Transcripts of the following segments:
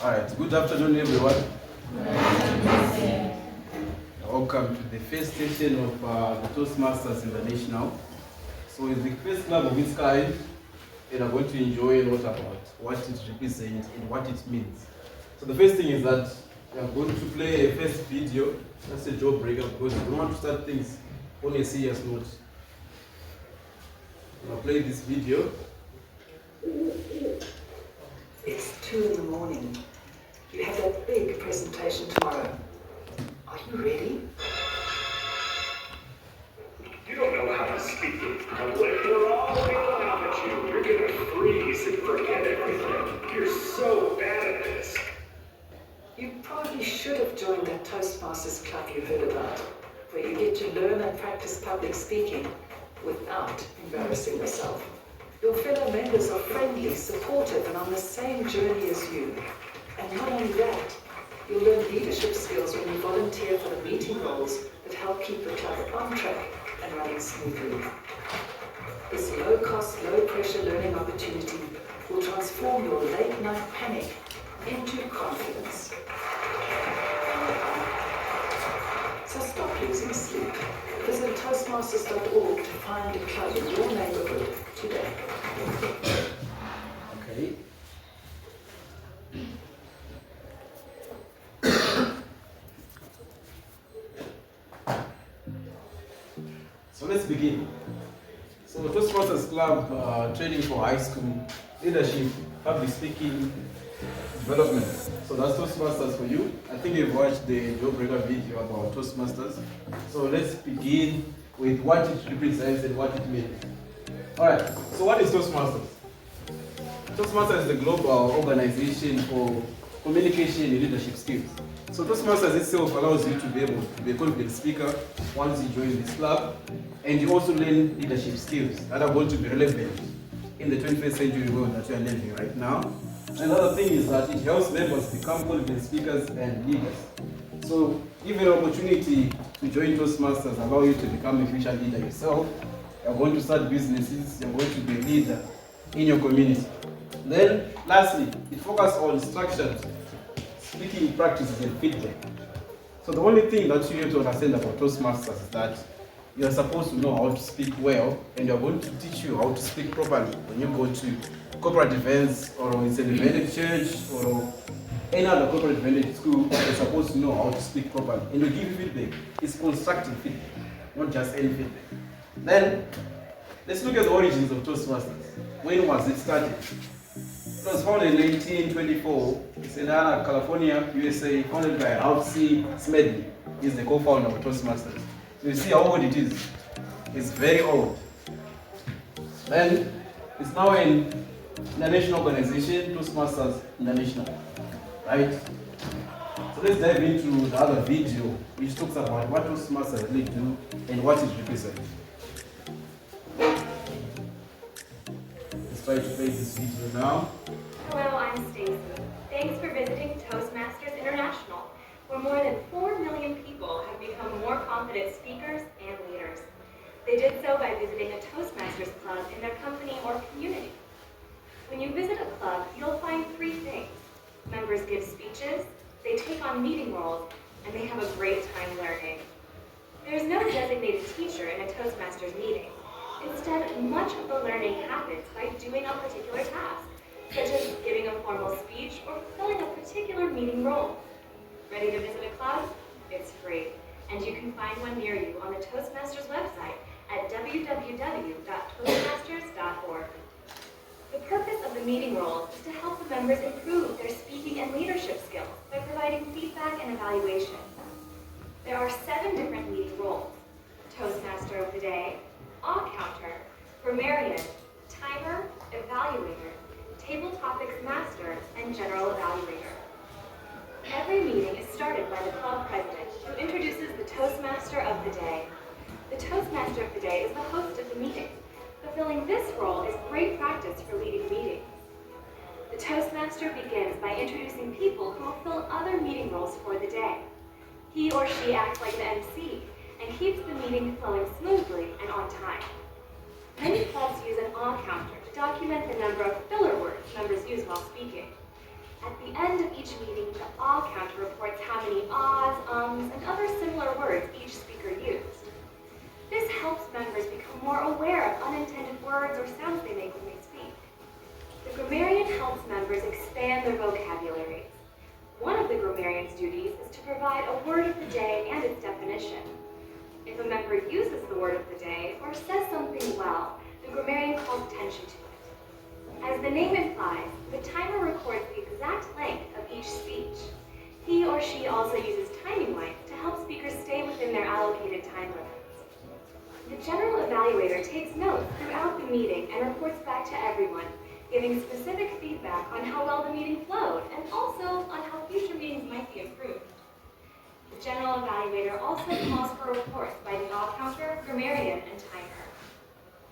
Alright, good afternoon everyone. Welcome to the first session of the Toastmasters International. So it's the first club of its kind, and I'm going to enjoy a lot about what it represents and what it means. So the first thing is that we are going to play a first video. That's a jawbreaker because we don't want to start things on a serious note. I'll play this video. It's 2 in the morning. You have that big presentation tomorrow. Are you ready? You don't know how to speak in public. We're all looking at you. You're gonna freeze and forget everything. You're so bad at this. You probably should have joined that Toastmasters club you heard about, where you get to learn and practice public speaking without embarrassing yourself. Your fellow members are friendly, supportive, and on the same journey as you. And not only that, you'll learn leadership skills when you volunteer for the meeting roles that help keep the club on track and running smoothly. This low-cost, low-pressure learning opportunity will transform your late-night panic into confidence. So stop losing sleep. Visit Toastmasters.org to find a club in your neighborhood today. Okay. So let's begin. So Toastmasters Club training for high school leadership, public speaking, development. So that's Toastmasters for you. I think you've watched the jawbreaker video about Toastmasters. So let's begin with what it represents and what it means. Alright, so what is Toastmasters? Toastmasters is the global organization for communication and leadership skills. So Toastmasters itself allows you to be able to be a confident speaker once you join this club, and you also learn leadership skills that are going to be relevant in the 21st century world that we are living right now. Another thing is that it helps members become confident speakers and leaders. So given an opportunity to join Toastmasters allow you to become a future leader yourself. You're going to start businesses, you're going to be a leader in your community. Then lastly, it focuses on structured speaking practices and feedback. So the only thing that you have to understand about Toastmasters is that you're supposed to know how to speak well, and you're going to teach you how to speak properly when you go to corporate events, or it's an event at church, or any other corporate event at school. You're supposed to know how to speak properly, and you give feedback. It's constructive feedback, not just any feedback. Then let's look at the origins of Toastmasters. When was it started? It was founded in 1924. It's in California, USA, founded by Ralph C. Smedley. He's the co-founder of Toastmasters. So you see how old it is. It's very old. Then it's now an international organization, Toastmasters International. Right? So let's dive into the other video which talks about what Toastmasters really do and what it represents. Let's try to play this video now. Hello, I'm Stacy. Thanks for visiting Toastmasters International, where more than 4 million people have become more confident speakers and leaders. They did so by visiting a Toastmasters club in their company or community. When you visit a club, you'll find 3 things. Members give speeches, they take on meeting roles, and they have a great time learning. There's no designated teacher in a Toastmasters meeting. Instead, much of the learning happens by doing a particular task, such as giving a formal speech or filling a particular meeting role. Ready to visit a club? It's free, and you can find one near you on the Toastmasters website at www.toastmasters.org. The purpose of the meeting roles is to help the members improve their speaking and leadership skills by providing feedback and evaluation. There are 7 different meeting roles: Toastmaster of the Day, Counter, Grammarian, Timer, Evaluator, Table Topics Master, and General Evaluator. Every meeting is started by the club president, who introduces the Toastmaster of the Day. The Toastmaster of the Day is the host of the meeting. Fulfilling this role is great practice for leading meetings. The Toastmaster begins by introducing people who will fill other meeting roles for the day. He or she acts like the MC and keeps the meeting flowing smoothly and on time. Many clubs use an counter to document the number of filler words members use while speaking. At the end of each meeting, the awe counter reports how many ahs, ums, and other similar words each speaker used. This helps members become more aware of unintended words or sounds they make when they speak. The grammarian helps members expand their vocabularies. One of the grammarian's duties is to provide a word of the day and its definition. If a member uses the word of the day or says something well, the grammarian calls attention to it. As the name implies, the timer records the exact length of each speech. He or she also uses timing length to help speakers stay within their allocated time limits. The general evaluator takes notes throughout the meeting and reports back to everyone, giving specific feedback on how well the meeting flowed and also on how future meetings might be improved. The general evaluator also calls for reports by the awe counter, grammarian, and timer.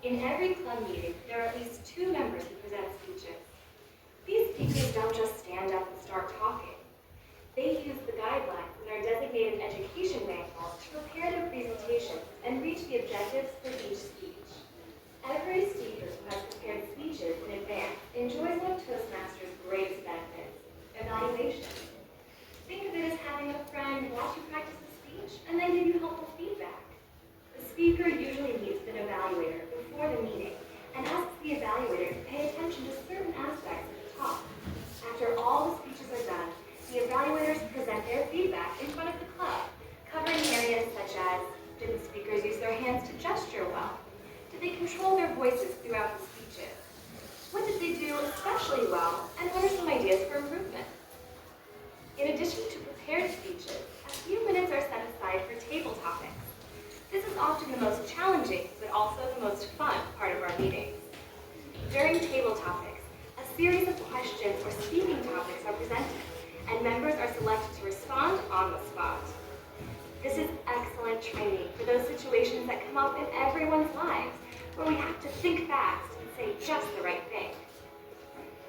In every club meeting, there are at least 2 members who present speeches. These speakers don't just stand up and start talking. They use the guidelines in their designated education manuals to prepare their presentations and reach the objectives for each speech. Every speaker who has prepared speeches in advance enjoys one of Toastmasters' greatest benefits, evaluation. Think of it as having a friend watch you practice a speech and then give you helpful feedback. The speaker usually meets with an evaluator before the meeting and asks the evaluator to pay attention to certain aspects of the talk. After all the speeches are done, the evaluators present their feedback in front of the club, covering areas such as, did the speakers use their hands to gesture well? Did they control their voices throughout the speeches? What did they do especially well, and what are some ideas for improvement? In addition to prepared speeches, a few minutes are set aside for table topics. This is often the most challenging, but also the most fun part of our meetings. During table topics, a series of questions or speaking topics are presented, and members are selected to respond on the spot. This is excellent training for those situations that come up in everyone's lives, where we have to think fast and say just the right thing.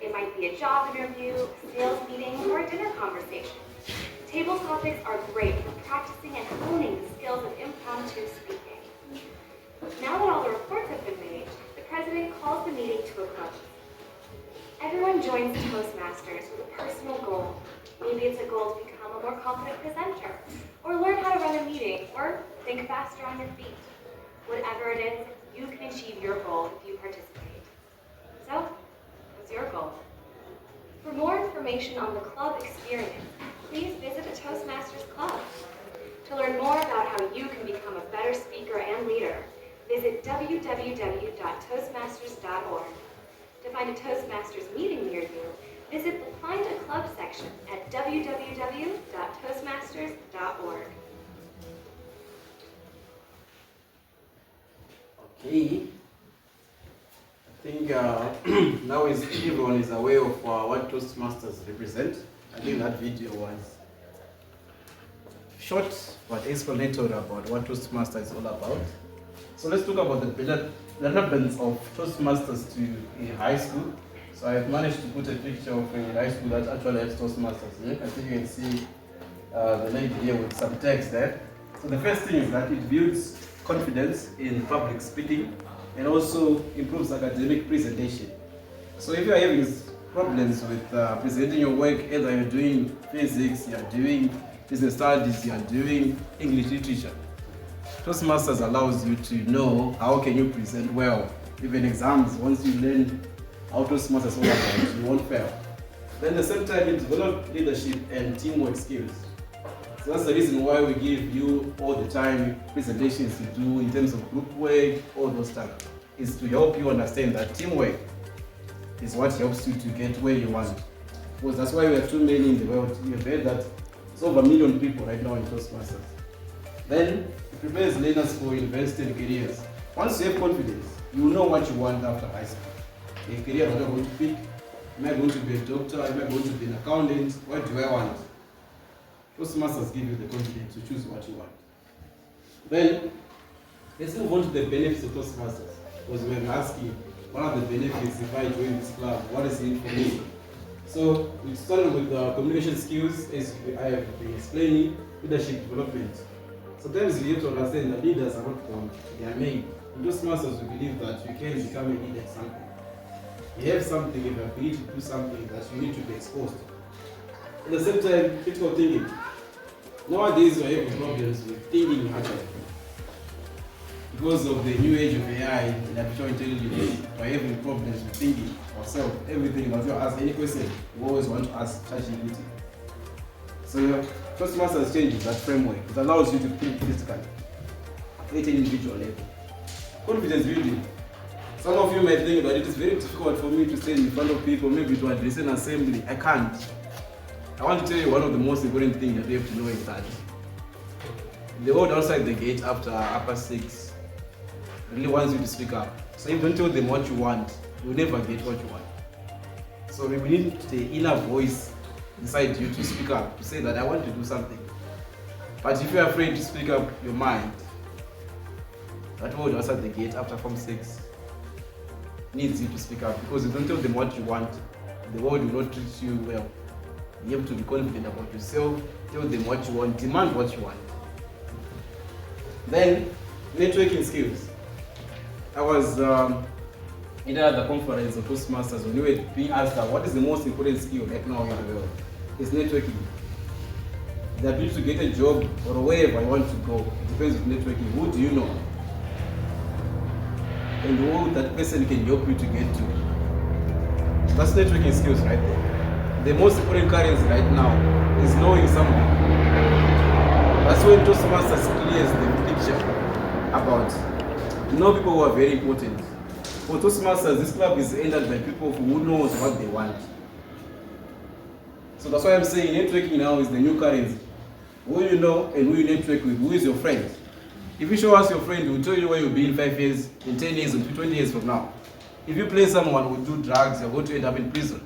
It might be a job interview, a sales meeting, or a dinner conversation. Table topics are great for practicing and honing the skills of impromptu speaking. Now that all the reports have been made, the president calls the meeting to a close. Everyone joins Toastmasters with a personal goal. Maybe it's a goal to become a more confident presenter, or learn how to run a meeting, or think faster on your feet. Whatever it is, you can achieve your goal if you participate. So, what's your goal? For more information on the club experience, please visit a Toastmasters club. To learn more about how you can become a better speaker and leader, visit www.toastmasters.org. To find a Toastmasters meeting near you, visit the Find a Club section at www.toastmasters.org. Okay. I think now everyone is aware of what Toastmasters represent. I think that video was short but explanatory about what Toastmasters is all about. So let's talk about the relevance of Toastmasters to a high school. So I've managed to put a picture of a high school that actually has Toastmasters here. I think you can see the lady here with some text there. So the first thing is that it builds confidence in public speaking and also improves academic presentation. So if you are having problems with presenting your work, either you're doing physics, you're doing business studies, you're doing English literature, Toastmasters allows you to know how can you present well. Even exams, once you learn how Toastmasters is all about, you won't fail. Then at the same time, it develops leadership and teamwork skills. So that's the reason why we give you all the time presentations to do in terms of group work, all those stuff, is to help you understand that teamwork is what helps you to get where you want. Because that's why we have too many in the world. You've heard that it's over 1 million people right now in Toastmasters. Then it prepares learners for university and careers. Once you have confidence, you know what you want after high school. A career that you're going to pick. Am I going to be a doctor? Am I going to be an accountant? What do I want? Toastmasters give you the confidence to choose what you want. Then, let's move on to the benefits of Toastmasters. Because we were asking, what are the benefits if I join this club? What is it for me? So, we started with communication skills, as I have been explaining, leadership development. Sometimes you have to understand that leaders are not born, they are made. In Toastmasters, we believe that you can become a leader at something. You have something, you have ability to do something that you need to be exposed to. At the same time, critical thinking. Nowadays, we're having problems with thinking actually. Because of the new age of AI and artificial intelligence, we're having problems with thinking ourselves. Everything, if you ask any question, you always want to ask ChatGPT. So, Toastmasters changes that framework. It allows you to think critically at an individual level. Confidence building. Some of you might think that it is very difficult for me to stand in front of people, maybe to address an assembly. I can't. I want to tell you one of the most important things that you have to know is that the world outside the gate after upper 6 really wants you to speak up. So if you don't tell them what you want, you'll never get what you want. So we need the inner voice inside you to speak up, to say that I want to do something. But if you're afraid to speak up your mind, that world outside the gate after form 6 needs you to speak up, because if you don't tell them what you want, the world will not treat you well. You have to be confident about yourself, tell them what you want, demand what you want. Then, networking skills. I was in the conference of Toastmasters when we were being asked what is the most important skill right now in the world. It's networking. The ability to get a job or wherever you want to go, it depends on networking. Who do you know? And who that person can help you to get to. That's networking skills right there. The most important currency right now is knowing someone. That's when Toastmasters clears the picture about people who are very important. For Toastmasters, this club is ended by people who knows what they want. So that's why I'm saying networking now is the new currency. Who you know and who you network with, who is your friend. If you show us your friend, we'll tell you where you'll be in 5 years, in 10 years, and 20 years from now. If you play someone who do drugs, you're going to end up in prison.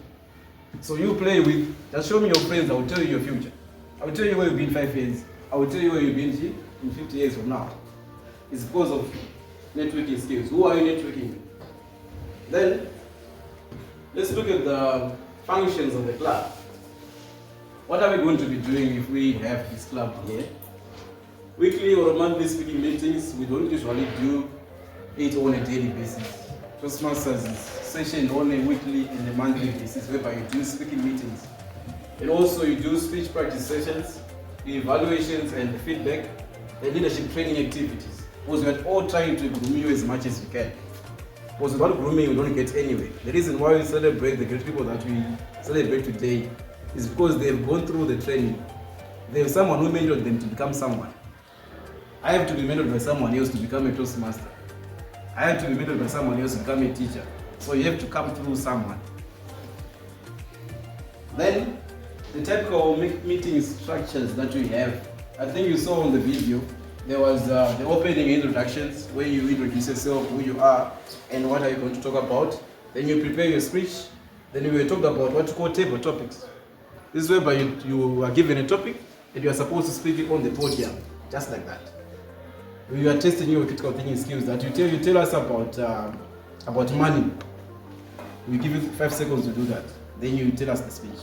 So you play with, just show me your friends, I will tell you your future. I will tell you where you'll be in 5 years. I will tell you where you'll be in 50 years from now. It's because of networking skills. Who are you networking with? Then, let's look at the functions of the club. What are we going to be doing if we have this club here? Weekly or monthly speaking meetings, we don't usually do it on a daily basis. Toastmasters is session on a weekly and a monthly basis, whereby you do speaking meetings. And also you do speech practice sessions, evaluations and feedback, and leadership training activities. Because we are all trying to groom you as much as we can. Because without grooming, we don't get anywhere. The reason why we celebrate the great people that we celebrate today is because they've gone through the training. There's someone who mentored them to become someone. I have to be mentored by someone else to become a Toastmaster. I have to be mentored by someone else to become a teacher. So you have to come through someone. Then, the typical meeting structures that we have. I think you saw on the video, there was the opening introductions, where you introduce yourself, who you are, and what are you going to talk about. Then you prepare your speech. Then we will talk about what you call table topics. This is whereby you are given a topic, and you are supposed to speak it on the podium, just like that. We are testing your critical thinking skills. That you tell us about money. We give you 5 seconds to do that. Then you tell us the speech.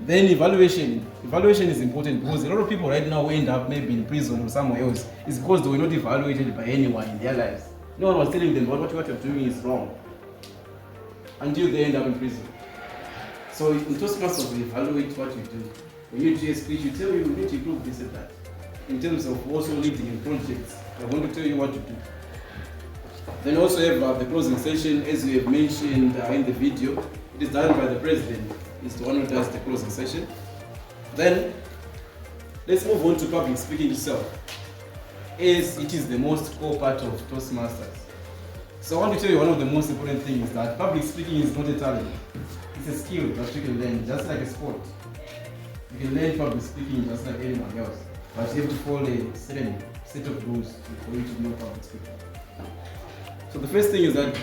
Then evaluation. Evaluation is important because a lot of people right now end up maybe in prison or somewhere else. It's because they were not evaluated by anyone in their lives. No one was telling them what you're doing is wrong until they end up in prison. So in Toastmasters, we evaluate what you do. When you do a speech, you tell you need to improve this and that. In terms of also leading in projects, I want to tell you what to do. Then also have the closing session, as we have mentioned in the video. It is done by the president. Is the one who does the closing session. Then let's move on to public speaking itself, as it is the most core part of Toastmasters. So I want to tell you one of the most important things is that public speaking is not a talent. It's a skill that you can learn, just like a sport. You can learn public speaking just like anyone else, but you have to follow a certain set of rules for you to know public speaking. So the first thing is that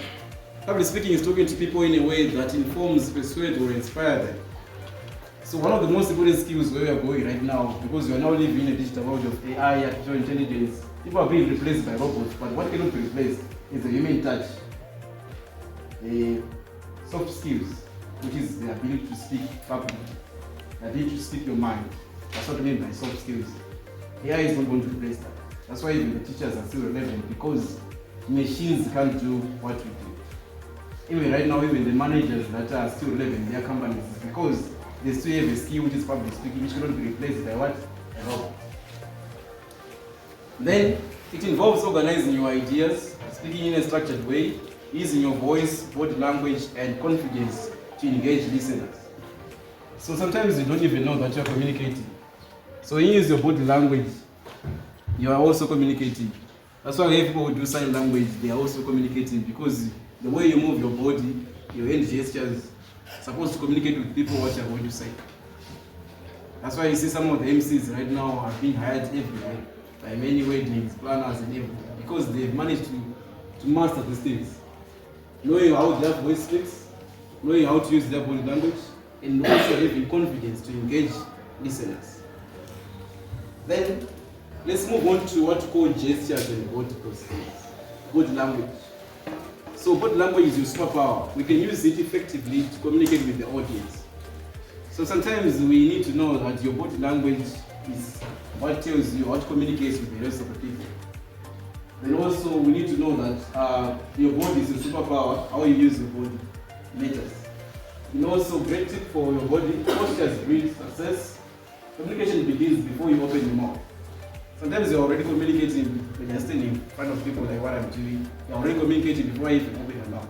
public speaking is talking to people in a way that informs, persuades, or inspires them. So one of the most important skills where we are going right now, because we are now living in a digital world of AI, artificial intelligence, people are being replaced by robots, but what cannot be replaced is the human touch. The soft skills, which is the ability to speak publicly, the ability to speak your mind. That's what I mean by soft skills. AI is not going to replace that. That's why even the teachers are still relevant, because machines can't do what we do. Even right now, even the managers that are still relevant in their companies, because they still have a skill which is public speaking, which cannot be replaced by what? A robot. Then it involves organizing your ideas, speaking in a structured way, using your voice, body language, and confidence to engage listeners. So sometimes you don't even know that you're communicating. So when you use your body language, you are also communicating. That's why people who do sign language, they are also communicating, because the way you move your body, your hand gestures, supposed to communicate with people what you're going to say. That's why you see some of the MCs right now are being hired everywhere by many weddings, planners, and everything, because they've managed to master these things. Knowing how their voice speaks, knowing how to use their body language, and also having confidence to engage listeners. Then, let's move on to what we call gestures and body processes, body language. So body language is your superpower. We can use it effectively to communicate with the audience. So sometimes we need to know that your body language is what tells you, what communicates with the rest of the people. Then also we need to know that your body is a superpower. How you use your body matters. And also great tip for your body, postures breed success. Communication begins before you open your mouth. Sometimes you're already communicating when you're standing in front of people like what I'm doing. You're already communicating before I even open your mouth.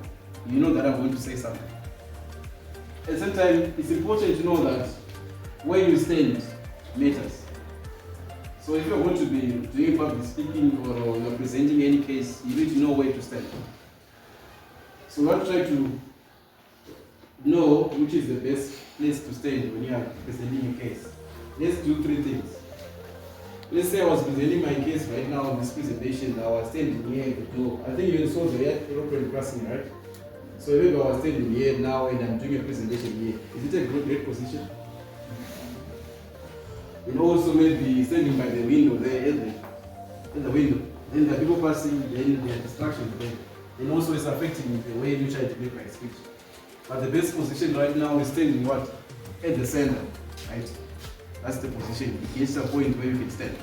You know that I'm going to say something. At the same time, it's important to know that where you stand matters. So if you're going to be doing public speaking or you're presenting any case, you need to know where to stand. So let's try to know which is the best place to stand when you are presenting a case. Let's do 3 things. Let's say I was presenting my case right now in this presentation. I was standing here at the door. I think you saw the aeroplane crossing, right? So maybe I was standing here now and I'm doing a presentation here. Is it a great position? And also maybe standing by the window there in the window. Then there are people passing, then there are distractions there. And also it's affecting the way you try to make my speech. But the best position right now is standing what? At the center, right? That's the position. It gets to a point where you can stand.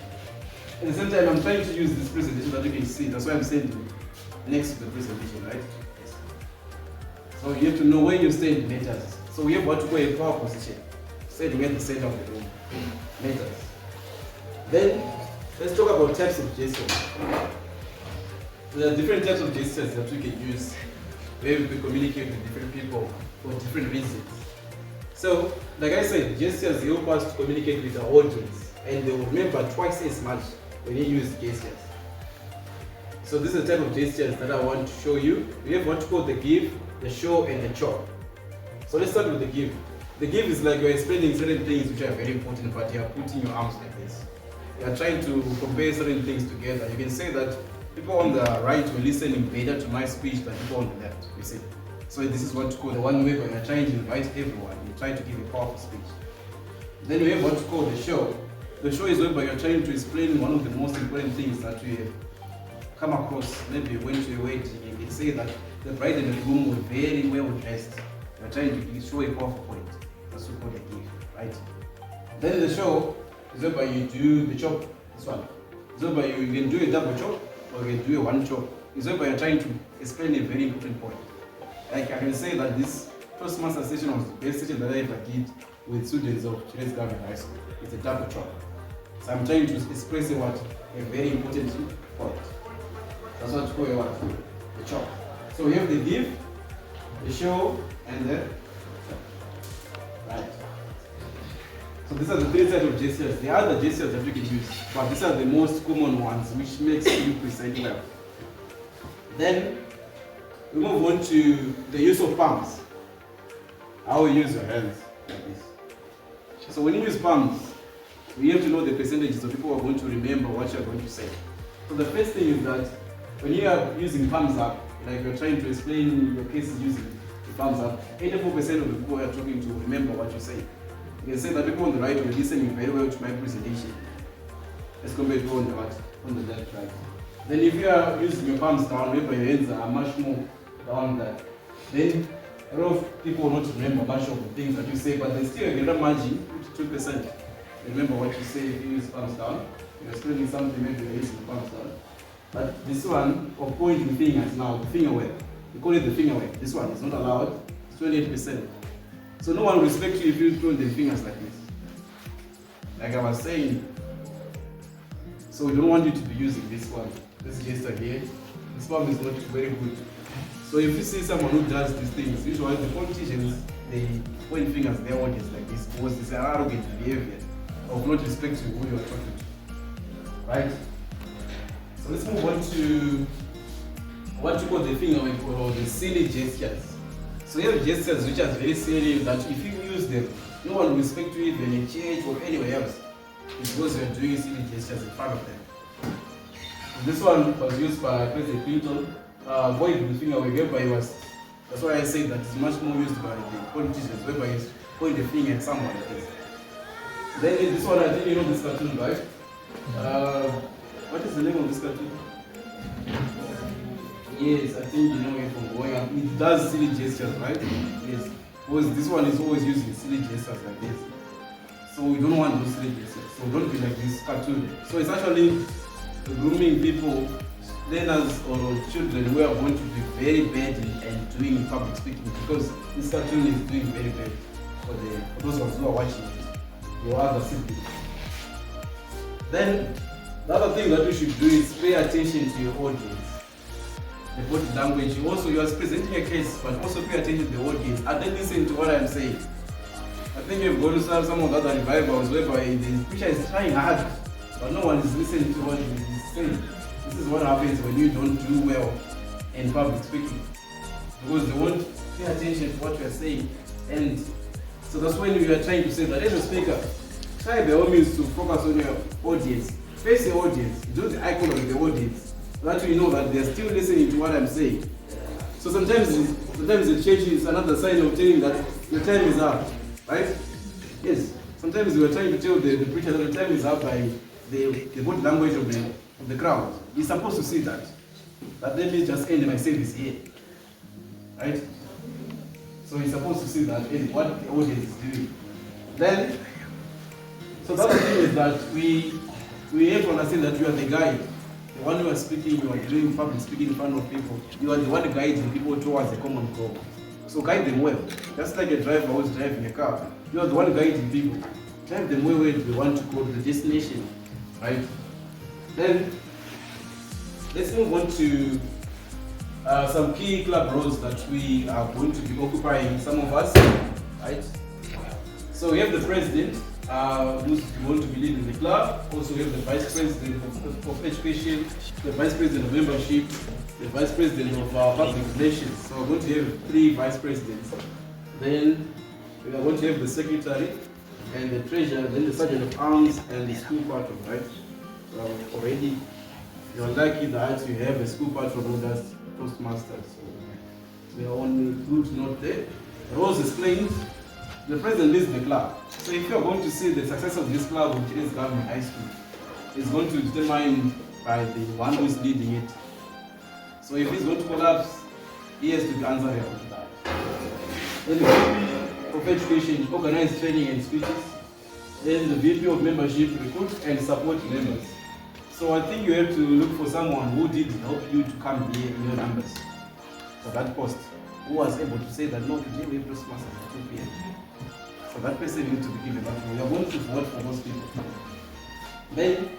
At the same time, I'm trying to use this presentation that you can see. That's why I'm standing next to the presentation, right? Yes. So you have to know where you stand matters. So we have what we call a power position. Standing at the center of the room matters. Then let's talk about types of gestures. There are different types of gestures that we can use where we can communicate with different people for different reasons. So, like I said, gestures help us to communicate with our audience, and they will remember twice as much when you use gestures. So this is the type of gestures that I want to show you. We have what we call the give, the show, and the chop. So let's start with the give. The give is like you're explaining certain things which are very important, but you're putting your arms like this. You're trying to compare certain things together. You can say that people on the right were listening better to my speech than people on the left, you see. So this is what we call the one way where you're trying to invite everyone. You're trying to give a powerful speech. Then we have what we call the show. The show is whereby you're trying to explain one of the most important things that we have come across. Maybe you went to a wedding, you can say that the bride and the groom were very well dressed. You're trying to show a powerful point. That's what we call the give, right? Then the show is whereby you do the chop, this one. It's whereby you can do a double chop or you can do a one chop. It's whereby you're trying to explain a very important point. Like I can say that this Toastmasters session was the best session that I ever did with students of Chiredzi High School. It's a double chop. So I'm trying to express what a very important point. That's what we call what? The chop. So we have the give, the show, and the chop. Right. So these are the 3 sets of gestures. There are other gestures that you can use, but these are the most common ones which makes you present well. Then we move on to the use of palms. How you use your hands like this. So when you use palms, we have to know the percentages of people who are going to remember what you're going to say. So the first thing is that when you are using palms up, like you're trying to explain your cases using the palms up, 84% of the people you're talking to remember what you say. You can say that people on the right were listening very well to my presentation as compared to on the right, on the left, right. Then if you are using your palms down, remember your hands are much more down there. Then a lot of people will not remember much of the things that you say, but there's still a greater margin, 52%. Remember what you say if you use palms down. You're explaining something, maybe you're using palms down. But this one, of pointing fingers now, the finger wave. We call it the finger wave. This one is not allowed. It's 28%. So no one will respect you if you throw their fingers like this. Like I was saying. So we don't want you to be using this one. This gesture here. This one is not very good. So if you see someone who does these things, usually the politicians, they point fingers at their audience like this because it's an arrogant behavior of not respecting who you are talking to. Right? So let's move on to what you call the thing or the silly gestures. So you have gestures which are very silly that if you use them, no one will respect you even in church or anywhere else. It's because you're doing silly gestures in front of them. This one was used by President Clinton. Avoid the finger wherever he was. That's why I say that it's much more used by the politicians, wherever he's pointing the finger at someone like this. Then this one, I think you know this cartoon, right? What is the name of this cartoon? Yes, I think you know it from growing up. It does silly gestures, right? Yes. Because this one is always using silly gestures like this. So we don't want those silly gestures. So don't be like this cartoon. So it's actually grooming people, learners or children who are going to be very bad and doing public speaking, because this cartoon is doing very bad for those of us who are watching it, your other siblings. Then the other thing that we should do is pay attention to your audience. The body language. Also, you are presenting a case, but also pay attention to the audience. Are they listening to what I'm saying? I think you've got to have some of the other revivals whereby the preacher is trying hard, but no one is listening to what he's saying. This is what happens when you don't do well in public speaking, because they won't pay attention to what you are saying. And so that's when you are trying to say that as a speaker, try by all means to focus on your audience. Face the audience, do the icon of the audience, so that you know that they're still listening to what I'm saying. So sometimes the church is another sign of telling that your time is up, right? Yes. Sometimes we are trying to tell the preacher that the time is up by the body language of the crowd. He's supposed to see that. But let me just end my service here. Right? So he's supposed to see that and what the audience is doing. Then, so the other thing is that we have to understand that you are the guide. The one who is speaking, you are doing public speaking in front of people. You are the one guiding people towards a common goal. So guide them well. Just like a driver who is driving a car. You are the one guiding people. Drive them well where they want to go to the destination. Right? Then, let's move on to some key club roles that we are going to be occupying, some of us, right? So we have the president, who's going to be leading the club. Also we have the vice president of education, the vice president of membership, the vice president of public relations. So we're going to have 3 vice presidents. Then we are going to have the secretary and the treasurer, then the sergeant of arms and the school patron, right? So already you're lucky that you have a school patron who does Toastmasters. So we are on a good note there. The rules explained. The president leads the club. So if you are going to see the success of this club in Chiredzi Government High School, it's going to be determined by the one who is leading it. So if he's going to collapse, he has to be answerable to that. Then the VP of Education organize training and speeches. Then the VP of Membership recruit and support members. So I think you have to look for someone who did help you to come here in your numbers for that post, who was able to say that no, today we have Toastmasters at 2 p.m. So that person needs to be given that role. You are going to vote for those people. Then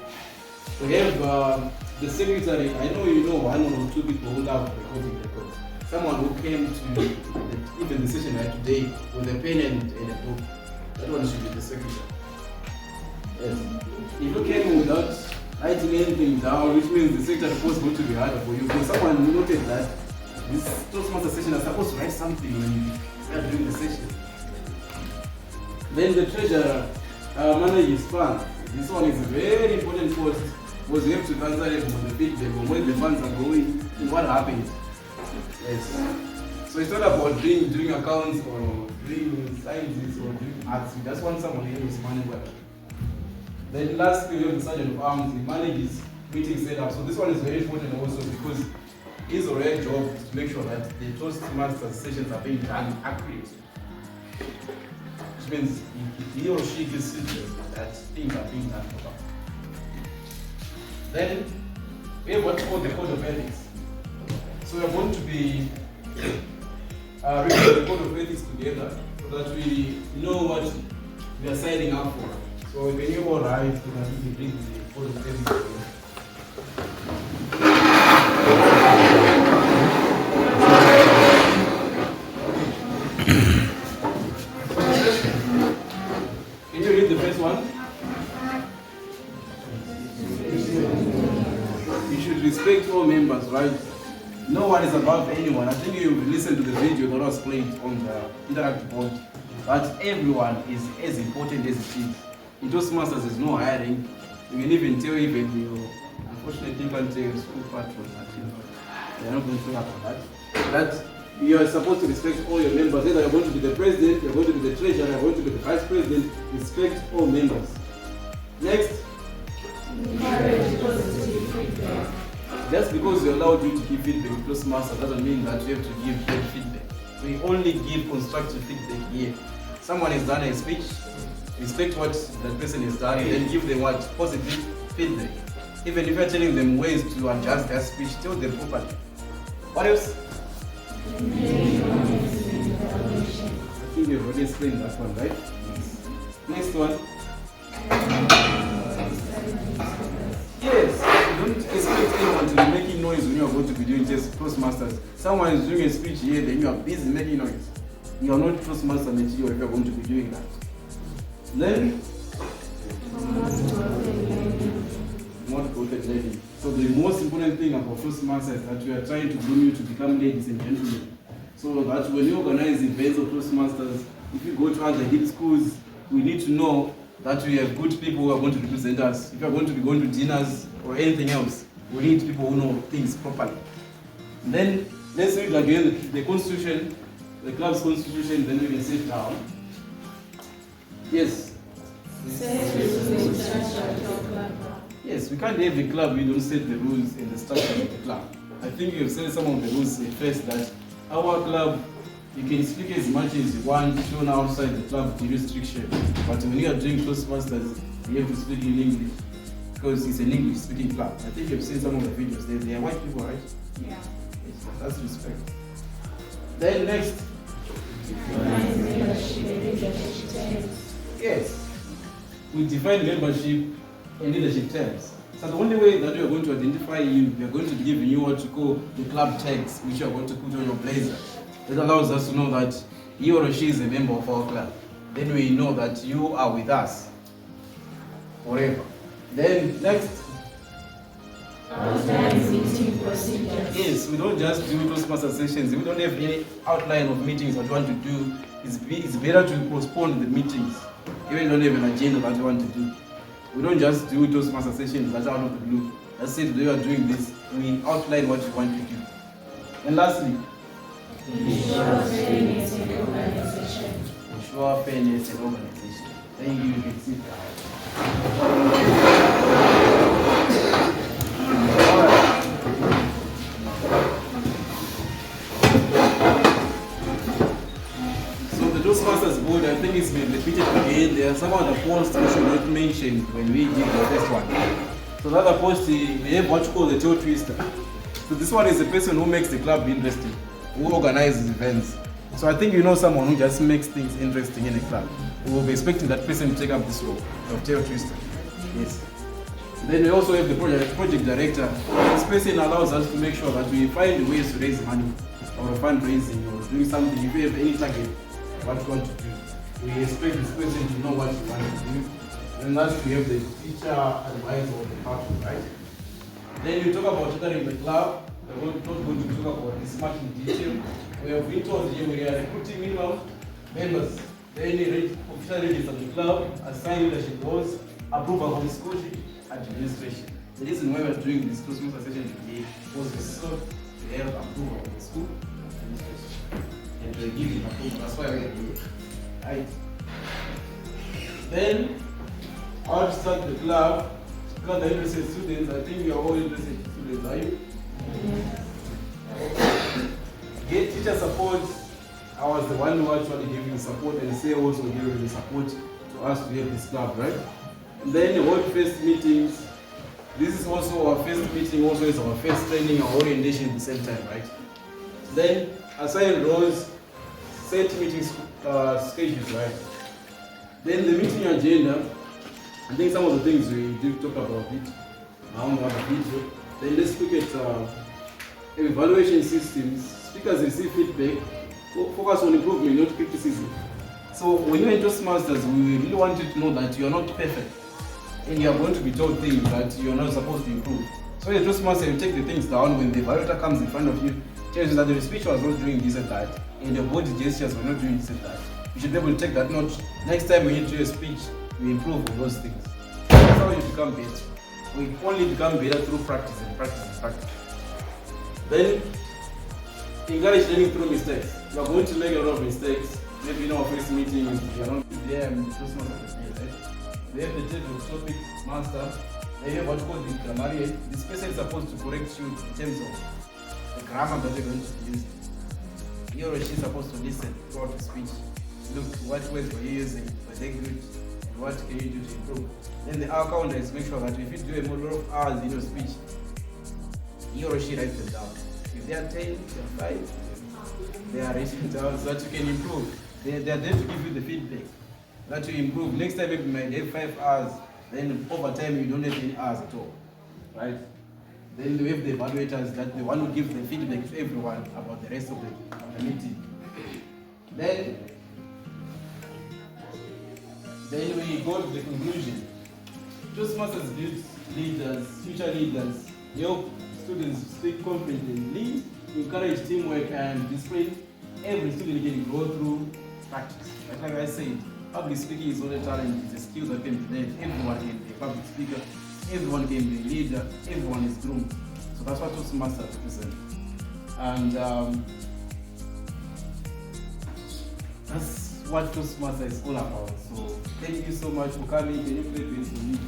we have the secretary. I know you know 1 or 2 people who love recording records. Someone who came to even the session like today with a pen and a book. That one should be the secretary. Yes. If you came without writing anything down, which means the secretary was going to be harder for you. Because someone who noted that this Toastmaster session is supposed to write something when you start doing the session. Then the treasurer manages funds. This one is a very important post because you have to answer from the feedback on where the funds are going and what happened. Yes. So it's not about doing accounts or doing sciences or doing arts. You just want someone who is managing well. Then lastly, we have the sergeant of arms. He manages meeting setup. So this one is very important also because his or her job is to make sure that the Toastmasters sessions are being done accurately. Which means he or she gives feedback that things are being done properly. Then we have what's called the code of ethics. So we are going to be reading the code of ethics together. So so that we know what we are signing up for. So when you all write, you can bring the photo. Can you read the first one? You should respect all members, right? No one is above anyone. I think you listened to the video that was played on the interactive board. But everyone is as important as it is. In Toastmasters, there's no hiring. You can even tell even your, unfortunately, you can tell your school patron that they're not going to talk about that. That you are supposed to respect all your members. Either you're going to be the president, you're going to be the treasurer, you're going to be the vice president. Respect all members. Next. Encourage positive feedback. Just because we allow you to give feedback with Toastmasters doesn't mean that you have to give bad feedback. We only give constructive feedback here. Someone has done a speech, respect what that person has done, and then give them what? Positive feedback. Even if you're telling them ways to adjust their speech, tell them properly. What else? I think you've already explained that one, right? Next one. Yes, don't expect anyone to be making noise when you are going to be doing just Toastmasters. Someone is doing a speech here, then you are busy making noise. You are not Toastmaster material if you are going to be doing that. Then, not quoted lady. So the most important thing about Toastmasters is that we are trying to groom you to become ladies and gentlemen. So that when you organize events of Toastmasters, if you go to other hip schools, we need to know that we have good people who are going to represent us. If you are going to be going to dinners or anything else, we need people who know things properly. And then let's read again the constitution, the club's constitution, then we can sit down. Yes. Yes, we can't have a club, we don't set the rules and the structure of the club. I think you've said some of the rules first, that our club, you can speak as much as you want, shown outside the club jurisdiction. But when you are doing Toastmasters, you have to speak in English, because it's an English speaking club. I think you've seen some of the videos, they are white people, right? Yeah. Yes, that's respect. Then next. Yes. We define membership and leadership terms. So the only way that we are going to identify you, we are going to be giving you what you call the club tags, which you are going to put on your blazer. That allows us to know that he or she is a member of our club. Then we know that you are with us forever. Then next. Meeting procedures. Yes, we don't just do Toastmaster sessions. We don't have any outline of meetings that we want to do. It's better to postpone the meetings. Even if we don't have an agenda that we want to do. We don't just do Toastmaster sessions that's out of the blue. That's it, we are doing this. We outline what we want to do. And lastly, Ensure fairness in organization. ensure fairness in organization. Thank you, you can sit down. Alright. So the Toastmasters board, I think it's been repeated again. There are some other posts we should not mention when we did the first one. So the other post, we have what you call the toe twister. So this one is the person who makes the club interesting, who organizes events. So I think you know someone who just makes things interesting in a club. We will be expecting that person to take up this role of tail twister. Yes. Then we also have the project director. This person allows us to make sure that we find ways to raise money or fundraising or doing something. If we have any target, what we want to do, we expect this person to know what we want to do. And last we have the teacher advisor or the partner, right? Then you talk about tutoring the club. We're not going to talk about this much in detail. We have been told here we are recruiting minimum members. Then official register the club, assign leadership roles, approval from the school administration. The reason why we are doing this Toastmasters session today was to serve to have approval from the school administration and to give it approval. That's why we are here. Right. Then how to start the club. Because the interested students, I think we are all interested students, are you? Get teacher support. I was the one who actually gave you support, and say also gave you the support to us to have this club, right? And then hold first meetings. This is also our first meeting, also is our first training, our orientation at the same time, right? Then assign roles, set meetings stages, right? Then the meeting agenda, I think some of the things we do talk about it on the other video. Then let's look at evaluation systems. Speakers receive feedback, focus on improvement, not criticism. So when you're in Toastmasters, we really want you to know that you are not perfect. And you are going to be told things that you are not supposed to improve. So in Toastmasters, you take the things down when the evaluator comes in front of you, tells you that the speech was not doing this and that, and your body gestures were not doing this and that. You should be able to take that note. Next time when you do a speech, you improve on those things. That's how you become better. We only become better through practice and practice and practice. Then, encourage learning through mistakes. You are going to make a lot of mistakes. Maybe in our first meeting, you are not there and the Toastmasters, right? They have the table topic master. They have what called the grammarian. This person is supposed to correct you in terms of the grammar that you're going to use. He or she is supposed to listen throughout the speech. Look, what words were you using? Were they good? And what can you do to improve? Then the hour counter is make sure that if you do a lot of hours in your speech, he or she writes them down. If they are 10, they are 5, they are written down so that you can improve. They are there to give you the feedback that you improve. Next time maybe you might have 5 hours, then over time you don't have any hours at all, right? Then we have the evaluators that they want to give the feedback to everyone about the rest of the meeting. Then we go to the conclusion. Toastmasters build leaders, future leaders, help students speak confidently, encourage teamwork and display. Every student can go through practice. Like I said, public speaking is not a talent, it's a skill that can be learned. Everyone can be a public speaker, everyone can be a leader, everyone is groomed. So that's what Toastmasters represent. And that's what Toastmasters is all about. So thank you so much for coming. Can you play this for me?